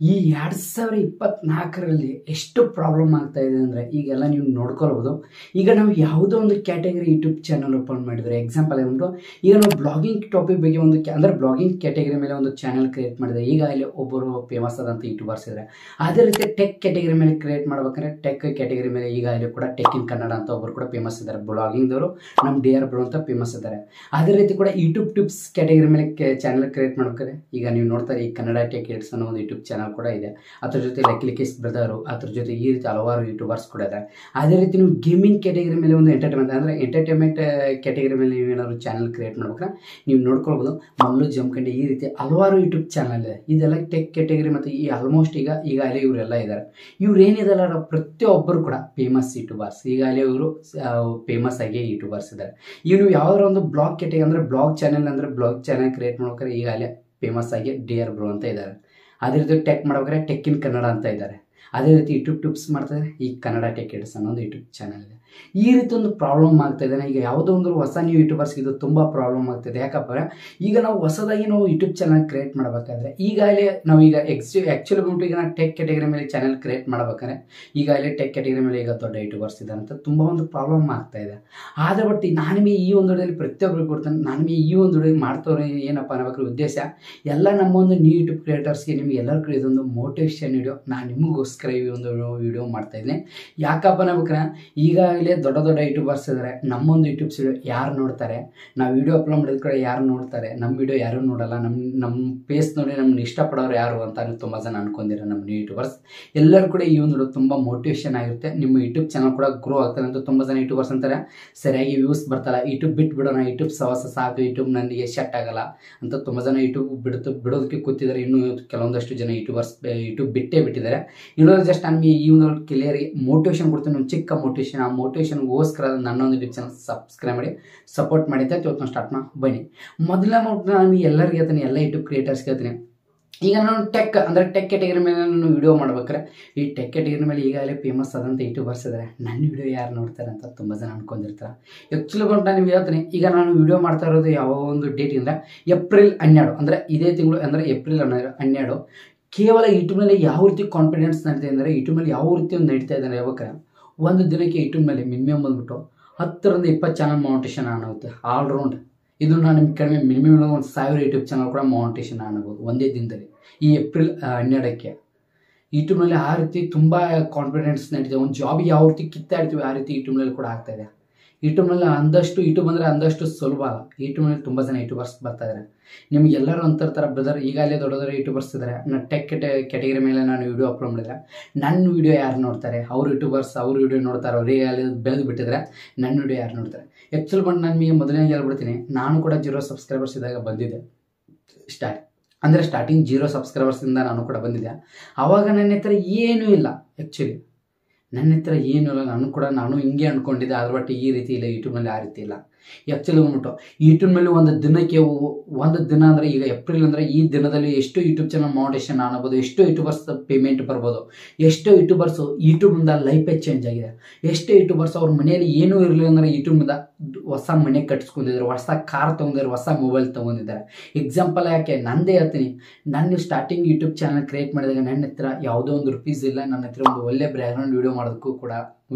ಈ 2024ರಲ್ಲಿ ಎಷ್ಟು ಪ್ರಾಬ್ಲಮ್ ಆಗ್ತಾ ಇದೆ ಅಂದರೆ ಈಗೆಲ್ಲ ನೀವು ನೋಡ್ಕೊಳ್ಬೋದು. ಈಗ ನಾವು ಯಾವುದೋ ಒಂದು ಕ್ಯಾಟಗರಿ ಯೂಟ್ಯೂಬ್ ಚಾನಲ್ ಓಪನ್ ಮಾಡಿದರೆ, ಎಕ್ಸಾಂಪಲ್ ಒಂದು ಈಗ ನಾವು ಬ್ಲಾಗಿಂಗ್ ಟಾಪಿಕ್ ಬಗ್ಗೆ ಒಂದು ಅಂದರೆ ಬ್ಲಾಗಿಂಗ್ ಕ್ಯಾಟಗರಿ ಮೇಲೆ ಒಂದು ಚಾನಲ್ ಕ್ರಿಯೇಟ್ ಮಾಡಿದರೆ, ಈಗ ಅಲ್ಲಿ ಒಬ್ಬರು ಫೇಮಸ್ ಆದಂಥ ಯೂಟ್ಯೂಬರ್ಸ್ ಇದ್ದಾರೆ. ಅದೇ ರೀತಿ ಟೆಕ್ ಕ್ಯಾಟಗರಿ ಮೇಲೆ ಕ್ರಿಯೇಟ್ ಮಾಡ್ಬೇಕಾದ್ರೆ ಟೆಕ್ ಕ್ಯಾಟಗರಿ ಮೇಲೆ ಈಗ ಅಲ್ಲಿ ಕೂಡ ಟೆಕ್ ಇನ್ ಕನ್ನಡ ಅಂತ ಒಬ್ಬರು ಕೂಡ ಫೇಮಸ್ ಇದ್ದಾರೆ. ಬ್ಲಾಗಿಂಗ್ದವರು ನಮ್ಮ DR ಬ್ರೋ ಅಂತ ಫೇಮಸ್ ಇದ್ದಾರೆ. ಅದೇ ರೀತಿ ಕೂಡ ಯೂಟ್ಯೂಬ್ ಟಿಪ್ಸ್ ಕ್ಯಾಟಗರಿ ಮೇಲೆ ಚಾನಲ್ ಕ್ರಿಯೇಟ್ ಮಾಡ್ಬೇಕಾದ್ರೆ ಈಗ ನೀವು ನೋಡ್ತಾರೆ ಈ ಕನ್ನಡ ಟೆಕ್ ಇಟ್ಸ್ ಅನ್ನೋ ಒಂದು ಯೂಟ್ಯೂಬ್ ಚಾನಲ್ ಕೂಡ ಇದೆ. ಅದ್ರ ಜೊತೆ ಲಕ್ಕಿಲಿಕೇಶ್ ಬ್ರದರು, ಅದ್ರ ಜೊತೆ ಈ ರೀತಿ ಹಲವಾರು ಯೂಟ್ಯೂಬರ್ಸ್ ಕೂಡ ಇದ್ದಾರೆ. ಅದೇ ರೀತಿ ನೀವು ಗೇಮಿಂಗ್ ಕ್ಯಾಟಗರಿ ಮೇಲೆ ಒಂದು ಎಂಟರ್ಟೈನ್ಮೆಂಟ್ ಕ್ಯಾಟಗರಿ ಮೇಲೆ ನೀವು ಏನಾದ್ರು ಚಾನಲ್ ಕ್ರಿಯೇಟ್ ಮಾಡ್ಬೇಕಾದ್ರೆ ನೀವು ನೋಡ್ಕೊಳ್ಬೋದು. ಮಲ್ಲು ಜಮಖಂಡಿ ಈ ರೀತಿ ಹಲವಾರು ಯೂಟ್ಯೂಬ್ ಚಾನಲ್ ಇದೆ. ಇದೆಲ್ಲ ಟೆಕ್ ಕ್ಯಾಟಗರಿ ಮತ್ತು ಈ ಆಲ್ಮೋಸ್ಟ್ ಈಗ ಅಲ್ಲಿ ಇವರೆಲ್ಲ ಇದ್ದಾರೆ. ಇವ್ರು ಏನಿದೆಲ್ಲ ಪ್ರತಿಯೊಬ್ಬರು ಕೂಡ ಫೇಮಸ್ ಯೂಟ್ಯೂಬರ್ಸ್. ಈಗ ಅಲ್ಲಿ ಇವರು ಫೇಮಸ್ ಆಗಿ ಯೂಟ್ಯೂಬರ್ಸ್ ಇದ್ದಾರೆ. ಇವರು ಯಾವ್ದಾರ ಒಂದು ಬ್ಲಾಗ್ ಕ್ಯಾಟಗರಿ ಅಂದರೆ ಬ್ಲಾಗ್ ಚಾನಲ್ ಕ್ರಿಯೇಟ್ ಮಾಡ್ಬೇಕಾದ್ರೆ ಈಗ ಅಲ್ಲಿ ಫೇಮಸ್ ಆಗಿ DR ಬ್ರೋ ಅಂತ ಇದ್ದಾರೆ. ಅದೇ ರೀತಿ ಟೆಕ್ ಮಾಡ್ಬೇಕಾದ್ರೆ ಟೆಕ್ ಇನ್ ಕನ್ನಡ ಅಂತ ಇದ್ದಾರೆ. ಅದೇ ರೀತಿ ಯೂಟ್ಯೂಬ್ ಟಿಪ್ಸ್ ಮಾಡ್ತಾರೆ ಈ ಕನ್ನಡ ಟೆಕ್ ಇಟ್ಸ್ ಅನ್ನೋ ಒಂದು ಯೂಟ್ಯೂಬ್ ಚಾನಲ್ ಇದೆ. ಈ ರೀತಿ ಒಂದು ಪ್ರಾಬ್ಲಮ್ ಆಗ್ತಾ ಇದೆ. ಈಗ ಯಾವುದೋ ಒಂದು ಹೊಸ ನ್ಯೂ ಯೂಟ್ಯೂಬರ್ಸ್ ಇದು ತುಂಬ ಪ್ರಾಬ್ಲಮ್ ಆಗ್ತಿದೆ. ಯಾಕಪ್ಪ ಈಗ ನಾವು ಹೊಸದಾಗಿ ನಾವು ಯೂಟ್ಯೂಬ್ ಚಾನಲ್ ಕ್ರಿಯೇಟ್ ಮಾಡಬೇಕಾದ್ರೆ ಈಗಾಗಲೇ ನಾವು ಈಗ ಆ್ಯಕ್ಚುಲಿ ಬಂದ್ಬಿಟ್ಟು ಈಗ ನಾವು ಟೆಕ್ ಕ್ಯಾಟಗರಿ ಮೇಲೆ ಚಾನಲ್ ಕ್ರಿಯೇಟ್ ಮಾಡ್ಬೇಕಾದ್ರೆ ಈಗಾಗಲೇ ಟೆಕ್ ಕ್ಯಾಟಗರಿ ಮೇಲೆ ಈಗ ದೊಡ್ಡ ಯೂಟ್ಯೂಬರ್ಸ್ ಇದ್ದಾರೆ ಅಂತ ತುಂಬ ಒಂದು ಪ್ರಾಬ್ಲಮ್ ಆಗ್ತಾ ಇದೆ. ಆದರೆ ಬಟ್ ನಾನು ಈ ಒಂದು ವಿಡಿಯೋದಲ್ಲಿ ಪ್ರತಿಯೊಬ್ಬರಿಗೆ ಕೊಡ್ತೇನೆ. ನಾನು ಈ ಒಂದು ವಿಡಿಯೋ ಮಾಡ್ತವ್ರೆ ಏನಪ್ಪ ಅನ್ನಬೇಕು ಉದ್ದೇಶ ಎಲ್ಲ ನಮ್ಮ ಒಂದು ನ್ಯೂ ಯೂಟ್ಯೂಬ್ ಕ್ರಿಯೇಟರ್ಸ್ಗೆ ನಿಮ್ಗೆ ಎಲ್ಲರ ಕಡೆ ಇದೊಂದು ಮೋಟಿವೇಶನ್ ವಿಡಿಯೋ ನಾನು ನಿಮಗೋಸ್ಕರ ಈ ಒಂದು ವಿಡಿಯೋ ಮಾಡ್ತಾಯಿದ್ದೀನಿ. ಯಾಕಪ್ಪ ಅನ್ನಬೇಕ್ರೆ ಈಗಾಗಲೇ ದೊಡ್ಡ ಯೂಟ್ಯೂಬರ್ಸ್ ಇದ್ದಾರೆ. ನಮ್ಮೊಂದು ಯೂಟ್ಯೂಬ್ಸ್ ವಿಡಿಯೋ ಯಾರು ನೋಡ್ತಾರೆ, ನಾವು ವಿಡಿಯೋ ಅಪ್ಲೋಡ್ ಮಾಡಿದ ಕಡೆ ಯಾರು ನೋಡ್ತಾರೆ, ನಮ್ಮ ವಿಡಿಯೋ ಯಾರು ನೋಡಲ್ಲ, ನಮ್ಮ ಫೇಸ್ ನೋಡಿ ನಮ್ಮನ್ನು ಇಷ್ಟಪಡೋರು ಯಾರು ಅಂತ ತುಂಬ ಜನ ಅನ್ಕೊಂಡಿರೋ ನಮ್ಮ ನ್ಯೂ ಯೂಟ್ಯೂಬರ್ಸ್ ಎಲ್ಲರೂ ಕೂಡ ಈ ಒಂದು ವಿಡಿಯೋ ತುಂಬ ಮೋಟಿವೇಶನ್ ಆಗಿರುತ್ತೆ. ನಿಮ್ಮ ಯೂಟ್ಯೂಬ್ ಚಾನಲ್ ಕೂಡ ಗ್ರೋ ಆಗ್ತಾರೆ ಅಂತ ತುಂಬ ಜನ ಯೂಟ್ಯೂಬರ್ಸ್ ಅಂತಾರೆ. ಸರಿಯಾಗಿ ವ್ಯೂಸ್ ಬರ್ತಲ್ಲ, ಯೂಟ್ಯೂಬ್ ಬಿಟ್ಬಿಡೋಣ, ಯೂಟ್ಯೂಬ್ ಸವಾಸ ಸಾಕು, ಯೂಟ್ಯೂಬ್ ನನಗೆ ಸೆಟ್ ಆಗಲ್ಲ ಅಂತ ತುಂಬ ಜನ ಯೂಟ್ಯೂಬ್ ಬಿಡೋದಕ್ಕೆ ಕೂತಿದ್ದಾರೆ. ಇನ್ನೂ ಕೆಲವೊಂದಷ್ಟು ಜನ ಯೂಟ್ಯೂಬ್ ಬಿಟ್ಟಿದ್ದಾರೆ. ಇನ್ನೊಂದು ಜಸ್ಟ್ ನನಗೆ ಈ ಒಂದು ಕ್ಲಿಯರ್ ಮೋಟಿವೇಶನ್ ಕೊಡ್ತೀನಿ, ಒಂದು ಚಿಕ್ಕ ಮೋಟಿವೇಶನ್. ಆ ಮೋಟಿವೇಶನ್ಗೋಸ್ಕರ ನನ್ನೊಂದು ಯೂಟ್ಯೂಬ್ ಚಾನಲ್ ಸಬ್ಸ್ಕ್ರೈಬ್ ಮಾಡಿ ಸಪೋರ್ಟ್ ಮಾಡಿ ಅಂತ ಇವತ್ತು ಸ್ಟಾರ್ಟ್ ಬನ್ನಿ. ಮೊದಲನೇ ನಾನು ಎಲ್ಲರಿಗೆ ಹೇಳ್ತೀನಿ, ಎಲ್ಲ ಯೂಟ್ಯೂಬ್ ಕ್ರಿಯೇಟರ್ಸ್ಗೆ ಹೇಳ್ತೀನಿ. ಈಗ ನಾನು ಟೆಕ್ ಕ್ಯಾಟಗರಿ ಮೇಲೆ ನಾನು ವಿಡಿಯೋ ಮಾಡ್ಬೇಕಾರೆ ಈ ಟೆಕ್ ಕ್ಯಾಟಗರಿ ಮೇಲೆ ಈಗಾಗಲೇ ಫೇಮಸ್ ಆದಂಥ ಯೂಟ್ಯೂಬರ್ಸ್ ಇದ್ದಾರೆ. ನನ್ನ ವಿಡಿಯೋ ಯಾರು ನೋಡ್ತಾರೆ ಅಂತ ತುಂಬ ಜನ ಅನ್ಕೊಂಡಿರ್ತಾರೆ. ಆ್ಯಕ್ಚುಲಿ ಬಂದು ನಾನು ಹೇಳ್ತೀನಿ, ಈಗ ನಾನು ವಿಡಿಯೋ ಮಾಡ್ತಾ ಇರೋದು ಯಾವ ಒಂದು ಡೇಟಿಂದ ಏಪ್ರಿಲ್ 12 ಅಂದರೆ ಇದೇ ತಿಂಗಳು ಅಂದರೆ ಏಪ್ರಿಲ್ 12 ಕೇವಲ ಯೂಟ್ಯೂಬ್ನಲ್ಲಿ ಯಾವ ರೀತಿ ಕಾನ್ಫಿಡೆನ್ಸ್ ನಡೀತಾ ಅಂದರೆ ಯೂಟ್ಯೂಬ್ನಲ್ಲಿ ಯಾವ ರೀತಿ ಒಂದು ನಡೀತಾ ಇದೆ ಹೇಳ್ಬೇಕಾರೆ ಒಂದು ದಿನಕ್ಕೆ ಯೂಟ್ಯೂಬ್ನಲ್ಲಿ ಮಿನಿಮಮ್ ಬಂದ್ಬಿಟ್ಟು 10 ರಿಂದ 20 ಚಾನಲ್ ಮೌಂಟೇಶನ್ ಆಗುತ್ತೆ ಆಲ್ರೌಂಡ್. ಇದು ನಾನು ನಿಮ್ಗೆ ಕಡಿಮೆ ಮಿನಿಮಮ್ 1000 ಯೂಟ್ಯೂಬ್ ಚಾನಲ್ ಕೂಡ ಮೌಂಟೇಶನ್ ಆಗ್ಬೋದು ಒಂದೇ ದಿನದಲ್ಲಿ. ಈ ಏಪ್ರಿಲ್ 12 ಯೂಟ್ಯೂಬ್ನಲ್ಲಿ ಆ ರೀತಿ ತುಂಬ ಕಾನ್ಫಿಡೆನ್ಸ್ ನಡೀತಿದೆ. ಒಂದು ಜಾಬಿಗೆ ಯಾವ ರೀತಿ ಕಿತ್ತಾಡ್ತೀವಿ ಆ ರೀತಿ ಯೂಟ್ಯೂಬ್ನಲ್ಲಿ ಕೂಡ ಆಗ್ತಾಯಿದೆ. ಯೂಟ್ಯೂಬ್ನಲ್ಲಿ ಯೂಟ್ಯೂಬ್ ಅಂದರೆ ಅಂದಷ್ಟು ಸುಲಭ ಅಲ್ಲ. ಯೂಟ್ಯೂಬ್ನಲ್ಲಿ ತುಂಬ ಜನ ಯೂಟ್ಯೂಬರ್ಸ್ ಬರ್ತಾಯಿದ್ದಾರೆ. ನಿಮ್ಗೆ ಎಲ್ಲರೂ ಅಂತಿರ್ತಾರೆ ಬ್ರದರ್ ಈಗಾಗಲೇ ದೊಡ್ಡ ಯೂಟ್ಯೂಬರ್ಸ್ ಇದ್ದಾರೆ. ನಾನು ಟೆಕ್ ಕ್ಯಾಟಗರಿ ಮೇಲೆ ನಾನು ವಿಡಿಯೋ ಅಪ್ಲೋಡ್ ಮಾಡಿದ್ರೆ ನನ್ನ ವಿಡಿಯೋ ಯಾರು ನೋಡ್ತಾರೆ, ಅವ್ರ ಯೂಟ್ಯೂಬರ್ಸ್ ಅವ್ರ ವಿಡಿಯೋ ನೋಡ್ತಾರೆ, ಅವ್ರಿಗೆ ಅಲ್ಲಿ ಬೆಳೆದು ಬಿಟ್ಟಿದ್ರೆ ನನ್ನ ವಿಡಿಯೋ ಯಾರು ನೋಡ್ತಾರೆ. ಆ್ಯಕ್ಚುಲಿ ಬಂದು ನಾನು ನಿಮಗೆ ಮೊದಲನೇ ಹೇಳ್ಬಿಡ್ತೀನಿ, ನಾನು ಕೂಡ 0 ಸಬ್ಸ್ಕ್ರೈಬರ್ಸ್ ಇದ್ದಾಗ ಬಂದಿದ್ದೆ. ಸ್ಟಾರ್ಟಿಂಗ್ 0 ಸಬ್ಸ್ಕ್ರೈಬರ್ಸಿಂದ ನಾನು ಕೂಡ ಬಂದಿದ್ದೆ. ಆವಾಗ ನನ್ನ ಹತ್ರ ಏನೂ ಇಲ್ಲ. ಆ್ಯಕ್ಚುಲಿ ನನ್ನ ಹತ್ರ ಏನೂ ಇಲ್ಲ. ನಾನು ಹಿಂಗೆ ಅಂದ್ಕೊಂಡಿದ್ದೆ. ಅದ್ರ ಬಟ್ ಈ ರೀತಿ ಇಲ್ಲ, ಯೂಟ್ಯೂಬ್ನಲ್ಲಿ ಆ ರೀತಿ ಇಲ್ಲ. ಆ್ಯಕ್ಚುಲಿ ಬಂದ್ಬಿಟ್ಟು ಯೂಟ್ಯೂಬ್ನಲ್ಲಿ ಒಂದು ದಿನ ಅಂದರೆ ಈಗ ಏಪ್ರಿಲ್ ಅಂದರೆ ಈ ದಿನದಲ್ಲಿ ಎಷ್ಟು ಯೂಟ್ಯೂಬ್ ಚಾನಲ್ ಮೌಂಟೇಶನ್ ಆಗ್ಬೋದು, ಎಷ್ಟು ಯೂಟ್ಯೂಬರ್ಸ್ ಪೇಮೆಂಟ್ ಬರ್ಬೋದು, ಎಷ್ಟೋ ಯೂಟ್ಯೂಬರ್ಸು ಯೂಟ್ಯೂಬಿಂದ ಲೈಫೇ ಚೇಂಜ್ ಆಗಿದೆ. ಎಷ್ಟೋ ಯೂಟ್ಯೂಬರ್ಸ್ ಅವ್ರ ಮನೆಯಲ್ಲಿ ಏನೂ ಇರಲಿಲ್ಲ ಅಂದರೆ ಯೂಟ್ಯೂಬಿಂದ ಹೊಸ ಮನೆ ಕಟ್ಸ್ಕೊಂಡಿದ್ದಾರೆ, ಹೊಸ ಕಾರ್ ತೊಗೊಂಡಿದ್ದಾರೆ, ಹೊಸ ಮೊಬೈಲ್ ತೊಗೊಂಡಿದ್ದಾರೆ. ಎಕ್ಸಾಂಪಲ್ ಯಾಕೆ ನಂದೇ ಹೇಳ್ತೀನಿ, ನಾನು ಸ್ಟಾರ್ಟಿಂಗ್ ಯೂಟ್ಯೂಬ್ ಚಾನಲ್ ಕ್ರಿಯೇಟ್ ಮಾಡಿದಾಗ ನನ್ನ ಹತ್ರ ಯಾವುದೋ ಒಂದು ರುಪೀಸ್ ಇಲ್ಲ. ನನ್ನ ಹತ್ರ ಒಂದು ಒಳ್ಳೆ ಬ್ಯಾಕ್ಗ್ರೌಂಡ್ ವಿಡಿಯೋ ಮಾಡೋದಕ್ಕೂ ಕೂಡ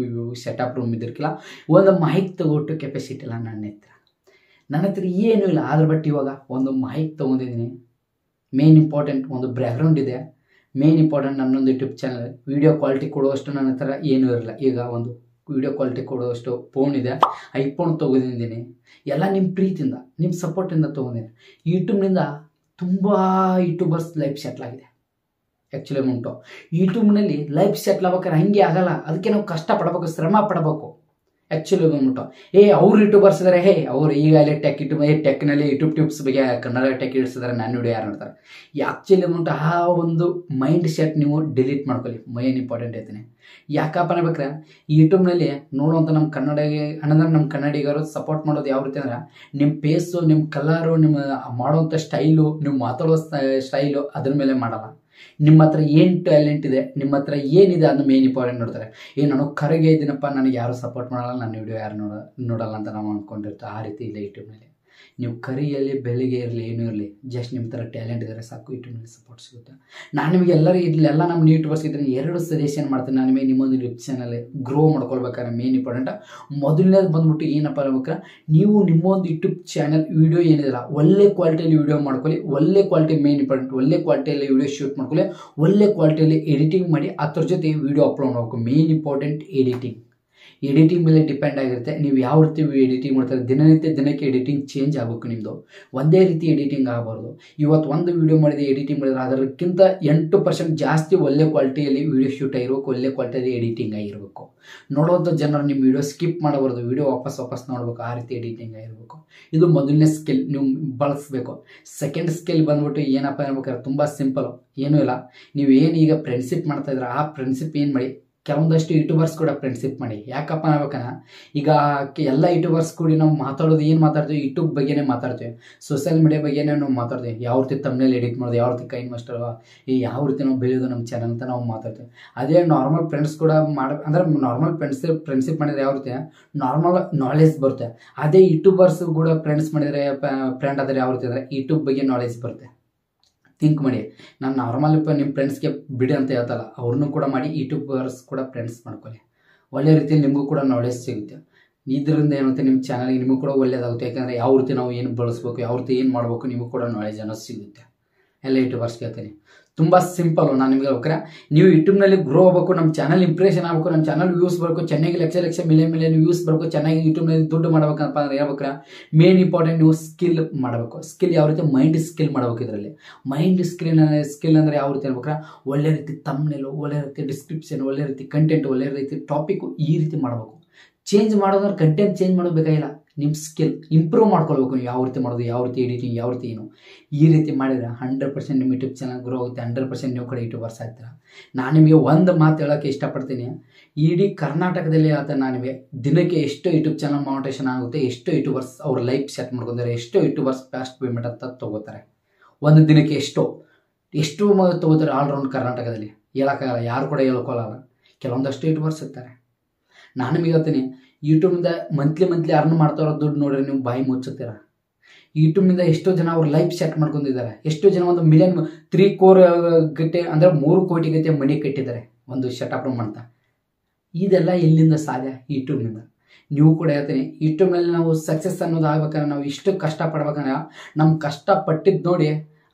ಸೆಟಪ್ ರೂಮ್ ಇದ್ದಿರ್ಕಿಲ್ಲ, ಒಂದು ಮೈಕ್ ತಗೊಟ್ಟು ಕೆಪಾಸಿಟಿ ಇಲ್ಲ ನನ್ನ ಹತ್ರ ಏನೂ ಇಲ್ಲ. ಆದ್ರೆ ಬಟ್ ಇವಾಗ ಒಂದು ಮೈಕ್ ತೊಗೊಂಡಿದ್ದೀನಿ. ಮೇನ್ ಇಂಪಾರ್ಟೆಂಟ್ ಒಂದು ಬ್ಯಾಕ್ಗ್ರೌಂಡ್ ಇದೆ. ಮೇನ್ ಇಂಪಾರ್ಟೆಂಟ್ ನನ್ನೊಂದು ಯೂಟ್ಯೂಬ್ ಚಾನಲ್ ವಿಡಿಯೋ ಕ್ವಾಲಿಟಿ ಕೊಡುವಷ್ಟು ನನ್ನ ಹತ್ರ ಏನೂ ಇರಲ್ಲ. ಈಗ ಒಂದು ವಿಡಿಯೋ ಕ್ವಾಲಿಟಿ ಕೊಡುವಷ್ಟು ಫೋನ್ ಇದೆ, ಐಫೋನ್ ತೊಗೊಂಡಿದ್ದೀನಿ. ಎಲ್ಲ ನಿಮ್ಮ ಪ್ರೀತಿಯಿಂದ ನಿಮ್ಮ ಸಪೋರ್ಟಿಂದ ತೊಗೊಂಡಿದ್ದೀನಿ. ಯೂಟ್ಯೂಬ್ನಿಂದ ತುಂಬ ಯೂಟ್ಯೂಬರ್ಸ್ ಲೈಫ್ ಸೆಟ್ಲ್ ಆಗಿದೆ. ಆ್ಯಕ್ಚುಲಿ ಉಂಟು ಯೂಟ್ಯೂಬ್ನಲ್ಲಿ ಲೈಫ್ ಸೆಟ್ಲ್ ಆಗ್ಬೇಕಾದ್ರೆ ಹಂಗೆ ಆಗಲ್ಲ. ಅದಕ್ಕೆ ನಾವು ಕಷ್ಟಪಡಬೇಕು, ಶ್ರಮ ಪಡಬೇಕು. ಆ್ಯಕ್ಚುಲಿ ಬಂದ್ಬಿಟ್ಟು ಅವ್ರು ಯೂಟ್ಯೂಬರ್ಸ್ ಇದ್ದಾರೆ, ಅವ್ರು ಈಗಾಗಲೇ ಟೆಕ್ನಲ್ಲಿ ಯೂಟ್ಯೂಬ್ ಟಿಪ್ಸ್ ಬಗ್ಗೆ ಕನ್ನಡ ಟೆಕ್ ಇಡ್ಸಿದ್ದಾರೆ, ನನ್ನ ವಿಡಿಯೋ ಯಾರು ನೋಡ್ತಾರೆ. ಆ್ಯಕ್ಚುಲಿ ಬಂದ್ಬಿಟ್ಟು ಆ ಒಂದು ಮೈಂಡ್ ಸೆಟ್ ನೀವು ಡಿಲೀಟ್ ಮಾಡ್ಕೊಳ್ಳಿ. ಮೇನ್ ಇಂಪಾರ್ಟೆಂಟ್ ಐತೀನಿ. ಯಾಕಪ್ಪ ಅನ್ನಬೇಕಾರೆ ಯೂಟ್ಯೂಬ್ನಲ್ಲಿ ನೋಡುವಂಥ ನಮ್ಮ ಕನ್ನಡಿಗರು ಸಪೋರ್ಟ್ ಮಾಡೋದು ಯಾವ ರೀತಿ ಅಂದ್ರೆ ನಿಮ್ಮ ಫೇಸು, ನಿಮ್ಮ ಕಲರು, ನಿಮ್ಮ ಮಾಡೋವಂಥ ಸ್ಟೈಲು, ನೀವು ಮಾತಾಡೋ ಸ್ಟೈಲು ಅದ್ರ ಮೇಲೆ ಮಾಡಲ್ಲ. ನಿಮ್ಮ ಹತ್ರ ಏನು ಟ್ಯಾಲೆಂಟ್ ಇದೆ, ನಿಮ್ಮ ಹತ್ರ ಏನಿದೆ ಅದನ್ನ ಮೇನ್ ಇಂಪಾರ್ಟೆಂಟ್ ನೋಡ್ತಾರೆ. ನಾನು ಕರಗೆ ಇದ್ದೀನಪ್ಪ, ನನಗೆ ಯಾರು ಸಪೋರ್ಟ್ ಮಾಡಲ್ಲ, ನನ್ನ ವಿಡಿಯೋ ಯಾರು ನೋಡಲ್ಲ ಅಂತ ನಾವು ಅಂದ್ಕೊಂಡಿರ್ತೀವಿ. ಆ ರೀತಿ ಇಲ್ಲ ಯೂಟ್ಯೂಬ್ನಲ್ಲಿ. ನೀವು ಕರಿಯಲ್ಲಿ ಬೆಳಿಗ್ಗೆ ಇರಲಿ ಏನೂ ಇರಲಿ, ಜಸ್ಟ್ ನಿಮ್ಮ ಥರ ಟ್ಯಾಲೆಂಟ್ ಇದ್ದರೆ ಸಾಕು, ಯೂಟ್ಯೂಬ್ನಲ್ಲಿ ಸಪೋರ್ಟ್ ಸಿಗುತ್ತೆ. ನಾನು ನಿಮಗೆ ಎಲ್ಲರೂ ಇಲ್ಲೆಲ್ಲ ನಮ್ಮ ಯೂಟ್ಯೂಬರ್ಸ್ ಇದ್ರೆ 2 ಸಜೆಷನ್ ಮಾಡ್ತೀನಿ. ನಾನು ನಿಮಗೆ ನಿಮ್ಮೊಂದು ಯೂಟ್ಯೂಬ್ ಚಾನಲ್ ಗ್ರೋ ಮಾಡ್ಕೊಳ್ಬೇಕಾದ್ರೆ ಮೇನ್ ಇಂಪಾರ್ಟೆಂಟ್ ಮೊದಲನೇದು ಬಂದ್ಬಿಟ್ಟು ಏನಪ್ಪ ಅನ್ಬೇಕಾರೆ, ನೀವು ನಿಮ್ಮೊಂದು ಯೂಟ್ಯೂಬ್ ಚಾನಲ್ ವೀಡಿಯೋ ಏನಿದೆಲ್ಲ ಒಳ್ಳೆ ಕ್ವಾಲಿಟಿಯಲ್ಲಿ ವೀಡಿಯೋ ಮಾಡ್ಕೊಳ್ಳಿ. ಒಳ್ಳೆ ಕ್ವಾಲಿಟಿ ಮೇನ್ ಇಂಪಾರ್ಟೆಂಟ್. ಒಳ್ಳೆ ಕ್ವಾಲಿಟಿಯಲ್ಲಿ ವೀಡಿಯೋ ಶೂಟ್ ಮಾಡ್ಕೊಳ್ಳಿ, ಒಳ್ಳೆ ಕ್ವಾಲಿಟಿಯಲ್ಲಿ ಎಡಿಟಿಂಗ್ ಮಾಡಿ, ಅದ್ರ ಜೊತೆ ವೀಡಿಯೋ ಅಪ್ಲೋಡ್ ಮಾಡಬೇಕು. ಮೇನ್ ಇಂಪಾರ್ಟೆಂಟ್ ಎಡಿಟಿಂಗ್ ಮೇಲೆ ಡಿಪೆಂಡ್ ಆಗಿರುತ್ತೆ. ನೀವು ಯಾವ ರೀತಿ ಎಡಿಟಿಂಗ್ ಮಾಡ್ತಾರೆ, ದಿನಕ್ಕೆ ಎಡಿಟಿಂಗ್ ಚೇಂಜ್ ಆಗಬೇಕು. ನಿಮ್ಮದು ಒಂದೇ ರೀತಿ ಎಡಿಟಿಂಗ್ ಆಗಬಾರ್ದು. ಇವತ್ತು ಒಂದು ವೀಡಿಯೋ ಮಾಡಿದೆ ಎಡಿಟಿಂಗ್ ಮಾಡಿದ್ರೆ ಅದಕ್ಕಿಂತ 8% ಜಾಸ್ತಿ ಒಳ್ಳೆ ಕ್ವಾಲಿಟಿಯಲ್ಲಿ ವೀಡಿಯೋ ಶೂಟ್ ಆಗಿರಬೇಕು, ಒಳ್ಳೆ ಕ್ವಾಲಿಟಿಯಲ್ಲಿ ಎಡಿಟಿಂಗ್ ಆಗಿರಬೇಕು. ನೋಡೋದು ಜನರು ನಿಮ್ಮ ವೀಡಿಯೋ ಸ್ಕಿಪ್ ಮಾಡಬಾರ್ದು, ವೀಡಿಯೋ ವಾಪಸ್ ನೋಡಬೇಕು, ಆ ರೀತಿ ಎಡಿಟಿಂಗ್ ಆಗಿರಬೇಕು. ಇದು ಮೊದಲನೇ ಸ್ಕಿಲ್ ನೀವು ಬಳಸಬೇಕು. ಸೆಕೆಂಡ್ ಸ್ಕಿಲ್ ಬಂದ್ಬಿಟ್ಟು ಏನಪ್ಪ ಅನ್ಬೇಕಾದ್ರೆ ತುಂಬ ಸಿಂಪಲ್, ಏನೂ ಇಲ್ಲ. ನೀವು ಏನು ಈಗ ಫ್ರೆಂಡ್ಶಿಪ್ ಮಾಡ್ತಾ ಇದ್ರೆ ಆ ಫ್ರೆಂಡ್ಶಿಪ್ ಏನು ಮಾಡಿ, ಕೆಲವೊಂದಷ್ಟು ಯೂಟ್ಯೂಬರ್ಸ್ ಕೂಡ ಫ್ರೆಂಡ್ಶಿಪ್ ಮಾಡಿ. ಯಾಕಪ್ಪ ಅನ್ಬೇಕನ, ಈಗ ಎಲ್ಲ ಯೂಟ್ಯೂಬರ್ಸ್ ಕೂಡ ನಾವು ಮಾತಾಡೋದು ಏನು ಮಾತಾಡ್ತೀವಿ, ಯೂಟ್ಯೂಬ್ ಬಗ್ಗೆನೇ ಮಾತಾಡ್ತೀವಿ, ಸೋಷಿಯಲ್ ಮೀಡಿಯಾ ಬಗ್ಗೆನೇ ನಾವು ಮಾತಾಡ್ತೀವಿ. ಯಾವ ರೀತಿ ತಮ್ಮನೇಲಿ ಎಡಿಟ್ ಮಾಡೋದು, ಯಾವ ರೀತಿ ಕೈನ್ ಮಾಸ್ಟರ್, ಯಾವ ರೀತಿ ನಾವು ಬೆಳೆಯೋದು ನಮ್ಮ ಚಾನಲ್ ಅಂತ ನಾವು ಮಾತಾಡ್ತೀವಿ. ಅದೇ ನಾರ್ಮಲ್ ಫ್ರೆಂಡ್ಸ್ ಕೂಡ ಅಂದರೆ ನಾರ್ಮಲ್ ಫ್ರೆಂಡ್ಶಿಪ್ ಮಾಡಿದರೆ ಯಾವ ರೀತಿ ನಾರ್ಮಲ್ ನಾಲೆಜ್ ಬರುತ್ತೆ. ಅದೇ ಯೂಟ್ಯೂಬರ್ಸ್ ಕೂಡ ಫ್ರೆಂಡ್ಸ್ ಮಾಡಿದರೆ ಫ್ರೆಂಡ್ ಆದರೆ ಯಾವ ರೀತಿ ಅಂದರೆ ಯೂಟ್ಯೂಬ್ ಬಗ್ಗೆ ನಾಲೆಜ್ ಬರುತ್ತೆ. ಥಿಂಕ್ ಮಾಡಿ. ನಾನು ನಾರ್ಮಲ್ ನಿಮ್ಮ ಫ್ರೆಂಡ್ಸ್ಗೆ ಬಿಡಿ ಅಂತ ಹೇಳ್ತಲ್ಲ, ಅವ್ರನ್ನೂ ಕೂಡ ಮಾಡಿ, ಯೂಟ್ಯೂಬರ್ಸ್ ಕೂಡ ಫ್ರೆಂಡ್ಸ್ ಮಾಡ್ಕೊಳ್ಳಿ. ಒಳ್ಳೆ ರೀತಿಯಲ್ಲಿ ನಿಮಗೂ ಕೂಡ ನಾಲೆಜ್ ಸಿಗುತ್ತೆ. ಇದರಿಂದ ಏನಂತೆ ನಿಮ್ಮ ಚಾನಲ್ಗೆ ನಿಮಗೂ ಕೂಡ ಒಳ್ಳೇದಾಗುತ್ತೆ. ಯಾಕಂದರೆ ಯಾವ ರೀತಿ ನಾವು ಏನು ಬಳಸ್ಬೇಕು, ಯಾವ ರೀತಿ ಏನು ಮಾಡಬೇಕು, ನಿಮಗೂ ಕೂಡ ನಾಲೆಜ್ ಅನ್ನೋದು ಸಿಗುತ್ತೆ. ಎಲ್ಲ ಯೂಟ್ಯೂಬರ್ಸ್ ಹೇಳ್ತೀನಿ. ತುಂಬ ಸಿಂಪಲ್ಲು. ನಾನು ನಿಮಗೆ ಹೇಳ್ಬೇಕಾರೆ, ನೀವು ಯೂಟ್ಯೂಬ್ನಲ್ಲಿ ಗ್ರೋ ಆಗಬೇಕು, ನಮ್ಮ ಚಾನಲ್ ಇಂಪ್ರೆಷನ್ ಆಗಬೇಕು, ನಮ್ಮ ಚಾನಲ್ ವ್ಯೂಸ್ ಬರಬೇಕು, ಚೆನ್ನಾಗಿ ಲಕ್ಷ ಮಿಲಿಯನ್ ವ್ಯೂಸ್ ಬರಬೇಕು, ಚೆನ್ನಾಗಿ ಯೂಟ್ಯೂಬ್ನಲ್ಲಿ ದುಡ್ಡು ಮಾಡಬೇಕಪ್ಪ ಅಂದ್ರೆ ಹೇಳ್ಬೇಕಾರೆ ಮೇನ್ ಇಂಪಾರ್ಟೆಂಟ್ ನೀವು ಸ್ಕಿಲ್ ಮಾಡಬೇಕು. ಸ್ಕಿಲ್ ಯಾವ ರೀತಿ, ಮೈಂಡ್ ಸ್ಕಿಲ್ ಮಾಡಬೇಕು. ಇದರಲ್ಲಿ ಮೈಂಡ್ ಸ್ಕಿಲ್ ಅಂದರೆ ಯಾವ ರೀತಿ ಹೇಳ್ಬೇಕಾರೆ, ಒಳ್ಳೆ ರೀತಿ ತಮ್ನೇಲು, ಒಳ್ಳೆ ರೀತಿ ಡಿಸ್ಕ್ರಿಪ್ಷನ್, ಒಳ್ಳೆ ರೀತಿ ಕಂಟೆಂಟ್, ಒಳ್ಳೆ ರೀತಿ ಟಾಪಿಕ್, ಈ ರೀತಿ ಮಾಡಬೇಕು. ಚೇಂಜ್ ಮಾಡೋದ್ರೆ ಕಂಟೆಂಟ್ ಚೇಂಜ್ ಮಾಡೋಬೇಕಾಗಿಲ್ಲ, ನಿಮ್ಮ ಸ್ಕಿಲ್ ಇಂಪ್ರೂವ್ ಮಾಡ್ಕೊಳ್ಬೇಕು. ನೀವು ಯಾವ ರೀತಿ ಮಾಡೋದು, ಯಾವ ರೀತಿ ಎಡಿಟಿಂಗ್, ಯಾವ ರೀತಿ ಏನು, ಈ ರೀತಿ ಮಾಡಿದರೆ 100% ನಿಮ್ಮ ಯೂಟ್ಯೂಬ್ ಚಾನಲ್ ಗ್ರೋ ಆಗುತ್ತೆ. 100% ನೀವು ಕಡೆ ಯೂಟ್ಯೂಬರ್ಸ್ ಆಗ್ತೀರ. ನಾನು ನಿಮಗೆ ಒಂದು ಮಾತು ಹೇಳೋಕ್ಕೆ ಇಷ್ಟಪಡ್ತೀನಿ. ಇಡೀ ಕರ್ನಾಟಕದಲ್ಲಿ ಆತ ನಾನು ನಿಮಗೆ ದಿನಕ್ಕೆ ಎಷ್ಟು ಯೂಟ್ಯೂಬ್ ಚಾನಲ್ ಮಾನಿಟೈಸೇಷನ್ ಆಗುತ್ತೆ, ಎಷ್ಟು ಯೂಟ್ಯೂಬರ್ಸ್ ಅವ್ರ ಲೈಫ್ ಸೆಟ್ ಮಾಡ್ಕೊತಾರೆ, ಎಷ್ಟು ಯೂಟ್ಯೂಬರ್ಸ್ ಫಾಸ್ಟ್ ಪೇಮೆಂಟ್ ಅಂತ ತೊಗೋತಾರೆ, ಒಂದು ದಿನಕ್ಕೆ ಎಷ್ಟು ತೊಗೋತಾರೆ ಆಲ್ರೌಂಡ್ ಕರ್ನಾಟಕದಲ್ಲಿ ಹೇಳೋಕ್ಕಾಗಲ್ಲ, ಯಾರು ಕೂಡ ಹೇಳ್ಕೊಳ್ಳಲ್ಲ. ಕೆಲವೊಂದಷ್ಟು ಯೂಟ್ಯೂಬರ್ಸ್ ಇರ್ತಾರೆ. ನಾನು ನಿಮಗೆ ಹೇಳ್ತೀನಿ, ಯೂಟ್ಯೂಬಿಂದ ಮಂತ್ಲಿ ಅರ್ನ್ ಮಾಡ್ತಾ ಇರೋ ದುಡ್ಡು ನೋಡ್ರಿ ನೀವು ಬಾಯಿ ಮುಚ್ಚುತ್ತೀರ. ಯೂಟ್ಯೂಬ್ನಿಂದ ಎಷ್ಟೋ ಜನ ಅವ್ರ ಲೈಫ್ ಸೆಟ್ ಮಾಡ್ಕೊಂಡಿದ್ದಾರೆ. ಎಷ್ಟೋ ಜನ 1 ಮಿಲಿಯನ್ 3 ಕೋಟಿ ಗಟ್ಟೆ ಅಂದರೆ 3 ಕೋಟಿ ಗಟ್ಟೆ ಮನಿ ಕಟ್ಟಿದ್ದಾರೆ ಒಂದು ಶಟಪ್ ಮಾಡ್ತಾ. ಇದೆಲ್ಲ ಎಲ್ಲಿಂದ ಸಾಧ್ಯ? ಯೂಟ್ಯೂಬ್ನಿಂದ. ನೀವು ಕೂಡ ಹೇಳ್ತೀನಿ, ಯೂಟ್ಯೂಬ್ನಲ್ಲಿ ನಾವು ಸಕ್ಸಸ್ ಅನ್ನೋದು ಆಗ್ಬೇಕಂದ್ರೆ ನಾವು ಇಷ್ಟು ಕಷ್ಟಪಡ್ಬೇಕಂದ್ರೆ ನಮ್ಮ ಕಷ್ಟಪಟ್ಟಿದ್ದು ನೋಡಿ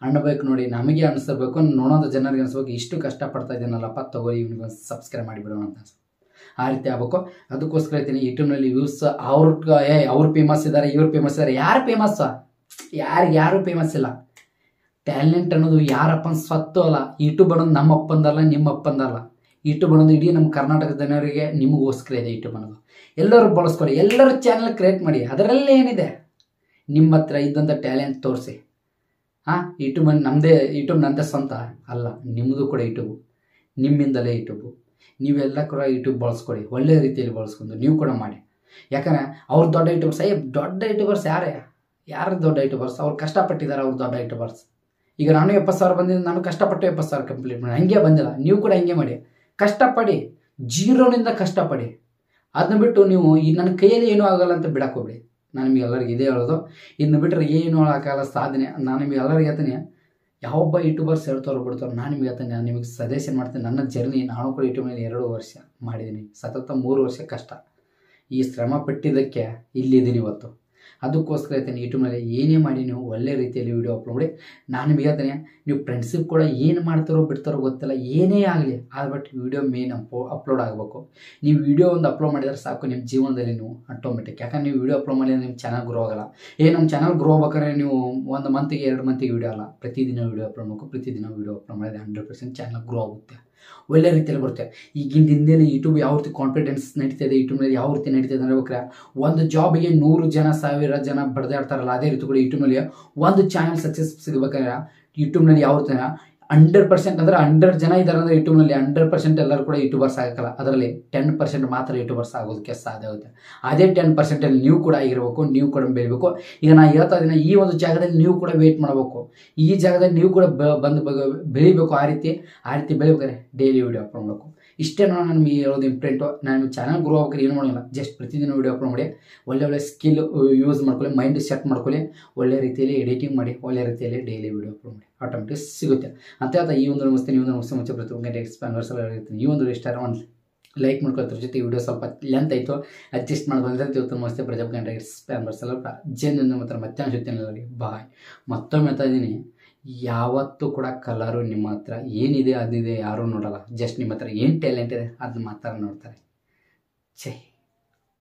ಅನ್ಬೇಕು, ನೋಡಿ ನಮಗೆ ಅನಿಸ್ಬೇಕು, ನೋಡೋಂಥ ಜನರಿಗೆ ಅನಿಸ್ಬೇಕು, ಇಷ್ಟು ಕಷ್ಟಪಡ್ತಾ ಇದ್ದೀನಲ್ಲಪ್ಪ, ತಗೋ ಇವ್ನಿಗೆ ಸಬ್ಸ್ಕ್ರೈಬ್ ಮಾಡಿಬಿಡೋಣ ಅಂತ. ಆ ರೀತಿ ಆಗಬೇಕು. ಅದಕ್ಕೋಸ್ಕರ ಹೇಳ್ತೀನಿ, ಯೂಟ್ಯೂಬ್ನಲ್ಲಿ ವ್ಯೂಸ್ ಅವ್ರು ಫೇಮಸ್ ಇದ್ದಾರೆ, ಇವ್ರು ಫೇಮಸ್ ಇದ್ದಾರೆ. ಯಾರು ಫೇಮಸ್? ಯಾರು ಫೇಮಸ್ ಇಲ್ಲ. ಟ್ಯಾಲೆಂಟ್ ಅನ್ನೋದು ಯಾರಪ್ಪನ ಸ್ವತ್ತು ಅಲ್ಲ. ಯೂಟ್ಯೂಬ್ ಅನ್ನೋದು ನಮ್ಮ ಅಪ್ಪಂದಲ್ಲ, ನಿಮ್ಮ ಅಪ್ಪಂದಲ್ಲ. ಯೂಟ್ಯೂಬ್ ಅನ್ನೋದು ಇಡೀ ನಮ್ಮ ಕರ್ನಾಟಕ ಜನರಿಗೆ ನಿಮಗೋಸ್ಕರ ಇದೆ. ಯೂಟ್ಯೂಬ್ ಅನ್ನೋದು ಎಲ್ಲರೂ ಬಳಸ್ಕೊಳ್ಳಿ, ಎಲ್ಲರೂ ಚಾನಲ್ ಕ್ರಿಯೇಟ್ ಮಾಡಿ. ಅದರಲ್ಲೇ ಏನಿದೆ, ನಿಮ್ಮ ಹತ್ರ ಇದ್ದಂಥ ಟ್ಯಾಲೆಂಟ್ ತೋರಿಸಿ. ಯೂಟ್ಯೂಬ್ ನಮ್ಮದೇ ಸ್ವಂತ ಅಲ್ಲ, ನಿಮ್ಮದು ಕೂಡ ಯೂಟ್ಯೂಬು, ನಿಮ್ಮಿಂದಲೇ ಯೂಟ್ಯೂಬು. ನೀವೆಲ್ಲ ಕೂಡ ಯೂಟ್ಯೂಬ್ ಬಳಸ್ಕೊಳ್ಳಿ, ಒಳ್ಳೆ ರೀತಿಯಲ್ಲಿ ಬಳಸ್ಕೊಂಡು ನೀವು ಕೂಡ ಮಾಡಿ. ಯಾಕಂದರೆ ಅವ್ರು ದೊಡ್ಡ ಯೂಟ್ಯೂಬರ್ಸ್ ಯಾರು ದೊಡ್ಡ ಯೂಟ್ಯೂಬರ್ಸ್? ಅವ್ರು ಕಷ್ಟಪಟ್ಟಿದ್ದಾರೆ, ಅವ್ರು ದೊಡ್ಡ ಯೂಟ್ಯೂಬರ್ಸ್. ಈಗ ನಾನು 70,000 ಬಂದಿದ್ದು, ನಾನು ಕಷ್ಟಪಟ್ಟು 70,000 ಕಂಪ್ಲೀಟ್ ಮಾಡಿ, ಹಂಗೆ ಬಂದಿಲ್ಲ. ನೀವು ಕೂಡ ಹಂಗೆ ಮಾಡಿ, ಕಷ್ಟಪಡಿ, ಜೀರೋನಿಂದ ಕಷ್ಟಪಡಿ. ಅದನ್ನ ಬಿಟ್ಟು ನೀವು ಈ ನನ್ನ ಕೈಯಲ್ಲಿ ಏನೂ ಆಗಲ್ಲ ಅಂತ ಬಿಡೋಕ್ಕೋಗ್ಬೇಡಿ. ನಾನು ನಿಮಗೆ ಎಲ್ಲರಿಗೂ ಇದೇ ಹೇಳೋದು. ಇದನ್ನ ಬಿಟ್ಟರೆ ಏನೂ ಆಗಲ್ಲ ಸಾಧನೆ. ನಾನು ನಿಮಗೆ ಎಲ್ಲರಿಗೂ ಹೇಳ್ತೀನಿ, ಯಾವೊಬ್ಬ ಯೂಟ್ಯೂಬರ್ಸ್ ಹೇಳ್ತಾರೋ ಬಿಡ್ತಾರೋ, ನಾನು ನಿಮಗೆ ಹೇಳ್ತೀನಿ, ನಾನು ನಿಮಗೆ ಸಜೆಷನ್ ಮಾಡ್ತೀನಿ. ನನ್ನ ಜರ್ನಿ, ನಾನು ಕೂಡ ಯೂಟ್ಯೂಬ್ನಲ್ಲಿ 2 ವರ್ಷ ಮಾಡಿದ್ದೀನಿ, ಸತತ 3 ವರ್ಷ ಕಷ್ಟ. ಈ ಶ್ರಮ ಪಟ್ಟಿದ್ದಕ್ಕೆ ಇಲ್ಲಿದ್ದೀನಿ ಇವತ್ತು. ಅದಕ್ಕೋಸ್ಕರ ಹೇಳ್ತೀನಿ, ಯೂಟ್ಯೂಬ್ನಲ್ಲಿ ಏನೇ ಮಾಡಿ ನೀವು ಒಳ್ಳೆ ರೀತಿಯಲ್ಲಿ ವೀಡಿಯೋ ಅಪ್ಲೋಡ್ ಮಾಡಿ. ನಾನು ನಿಮಗೆ ಹೇಳ್ತೀನಿ, ನೀವು ಫ್ರೆಂಡ್ಶಿಪ್ ಕೂಡ ಏನು ಮಾಡ್ತಾರೋ ಬಿಡ್ತಾರೋ ಗೊತ್ತಿಲ್ಲ, ಏನೇ ಆಗಲಿ, ಅದು ಬಟ್ ವೀಡಿಯೋ ಮೇನ್ ಅಪ್ಲೋಡ್ ಆಗಬೇಕು. ನೀವು ವೀಡಿಯೋ ಒಂದು ಅಪ್ಲೋಡ್ ಮಾಡಿದರೆ ಸಾಕು, ನಿಮ್ಮ ಜೀವನದಲ್ಲಿ ನೀವು ಆಟೋಮೆಟಿಕ್. ಯಾಕಂದ್ರೆ ನೀವು ವೀಡಿಯೋ ಅಪ್ಲೋಡ್ ಮಾಡಿದರೆ ನಿಮ್ಮ ಚಾನಲ್ ಗ್ರೋ ಆಗಲ್ಲ. ನಮ್ಮ ಚಾನಲ್ ಗ್ರೋ ಆಗ್ಬೇಕಾದ್ರೆ ನೀವು 1 ಮಂತಿಗೆ 2 ಮಂತಿಗೆ ವೀಡಿಯೋ ಅಲ್ಲ, ಪ್ರತಿದಿನ ವೀಡಿಯೋ ಅಪ್ಲೋಡ್ ಮಾಡಬೇಕು. ಪ್ರತಿದಿನ ವೀಡಿಯೋ ಅಪ್ಲೋಡ್ ಮಾಡಿದರೆ 100% ಚಾನಲ್ ಗ್ರೋ ಆಗುತ್ತೆ, ಒಳ್ಳೆ ರೀತಿಯಲ್ಲಿ ಬರುತ್ತೆ. ಈಗಿನ ದಿನದಲ್ಲಿ ಯೂಟ್ಯೂಬ್ ಯಾವ ರೀತಿ ಕಾನ್ಫಿಡೆನ್ಸ್ ನಡೀತಿದೆ, ಯೂಟ್ಯೂಬ್ನಲ್ಲಿ ಯಾವ ರೀತಿ ನಡೀತಿದೆ ಅಂದ್ರೆ, ಒಂದು ಜಾಬಿಗೆ 100 ಜನ 1000 ಜನ ಬಡ್ದಾಡ್ತಾರಲ್ಲ, ಅದೇ ರೀತಿ ಕೂಡ ಯೂಟ್ಯೂಬ್ನಲ್ಲಿ ಒಂದು ಚಾನಲ್ ಸಕ್ಸಸ್ ಸಿಗಬೇಕಾದ್ರೆ ಯೂಟ್ಯೂಬ್ನಲ್ಲಿ ಯಾವ ರೀತಿ 100% ಅಂದರೆ 100 ಜನ ಇದ್ದಾರೆ ಅಂದರೆ ಯೂಟ್ಯೂಬ್ನಲ್ಲಿ 100% ಎಲ್ಲರೂ ಕೂಡ ಯೂಟ್ಯೂಬರ್ಸ್ ಆಗಲ್ಲ. ಅದರಲ್ಲಿ 10% ಮಾತ್ರ ಯೂಟ್ಯೂಬರ್ಸ್ ಆಗೋದಕ್ಕೆ ಸಾಧ್ಯ ಆಗುತ್ತೆ. ಅದೇ 10% ನೀವು ಕೂಡ ಆಗಿರಬೇಕು, ನೀವು ಕೂಡ ಬೆಳಿಬೇಕು. ಈಗ ನಾನು ಹೇಳ್ತಾ ಇದ್ದೀನಿ, ಈ ಒಂದು ಜಾಗದಲ್ಲಿ ನೀವು ಕೂಡ ವೇಟ್ ಮಾಡಬೇಕು, ಈ ಜಾಗದಲ್ಲಿ ನೀವು ಕೂಡ ಬಂದು ಬೆಳಿಬೇಕು. ಆ ರೀತಿ ಬೆಳಿಬೇಕಾದ್ರೆ ಡೈಲಿ ವೀಡಿಯೋ ಅಪ್ಲೋಡ್ ಮಾಡಬೇಕು. ಇಷ್ಟೇ ನಮಗೆ ಹೇಳೋದು ಇಂಪ್ರೆಂಟು. ನಾನು ಚಾನಲ್ ಗ್ರೋ ಆಗ್ಬೇಕಾದ್ರೆ ಏನು ಮಾಡೋಲ್ಲ, ಜಸ್ಟ್ ಪ್ರತಿದಿನ ವೀಡಿಯೋ ಅಪ್ಲೋಡ್ ಮಾಡಿ ಒಳ್ಳೆ ಸ್ಕಿಲ್ ಯೂಸ್ ಮಾಡ್ಕೊಳ್ಳಿ, ಮೈಂಡ್ ಸೆಟ್ ಮಾಡ್ಕೊಳ್ಳಿ, ಒಳ್ಳೆ ರೀತಿಯಲ್ಲಿ ಎಡಿಟಿಂಗ್ ಮಾಡಿ, ಒಳ್ಳೆ ರೀತಿಯಲ್ಲಿ ಡೈಲಿ ವೀಡಿಯೋ ಅಪ್ಲೋಡ್ ಮಾಡಿ, ಆಟೋಮೆಟಿಕ್ ಸಿಗುತ್ತೆ ಅಂತ ಹೇಳ್ತಾ ಈ ಒಂದು ನಮಸ್ತೆ. ನೀವು ನಮಸ್ತೆ ಮುಂಚೆ ಪ್ರತಿಯೊಂದು ಎಕ್ಸ್ಪ್ಯಾನ್ವರ್ಸ್ ಎಲ್ಲ ಇರ್ತೀನಿ. ಈ ಒಂದು ಇಷ್ಟ ಒಂದು ಲೈಕ್ ಮಾಡ್ಕೊಳ್ತಾರೆ. ಜೊತೆ ವಿಡಿಯೋ ಸ್ವಲ್ಪ ಲೆಂತ್ ಆಯಿತು, ಅಡ್ಜಸ್ಟ್ ಮಾಡ್ಕೊಂಡ್ರೆ ಇವತ್ತು ನಮಸ್ತೆ ಪ್ರಜಾಪ್ಗಂಟ ಎಕ್ಸ್ಪ್ಯಾನ್ವರ್ಸ್ ಎಲ್ಲ ಜನ ಮಾತ್ರ ಮತ್ತೆ ಅನ್ಸುತ್ತೇನೆ. ಬಾಯ್. ಮತ್ತೊಮ್ಮೆ ಹೇಳ್ತಾ ಇದ್ದೀನಿ, ಯಾವತ್ತೂ ಕೂಡ ಕಲರು ನಿಮ್ಮ ಹತ್ರ ಏನಿದೆ ಅದಿದೆ ಯಾರೂ ನೋಡಲ್ಲ, ಜಸ್ಟ್ ನಿಮ್ಮ ಹತ್ರ ಏನು ಟ್ಯಾಲೆಂಟ್ ಇದೆ ಅದನ್ನ ಮಾತ್ರ ನೋಡ್ತಾರೆ. ಜೈ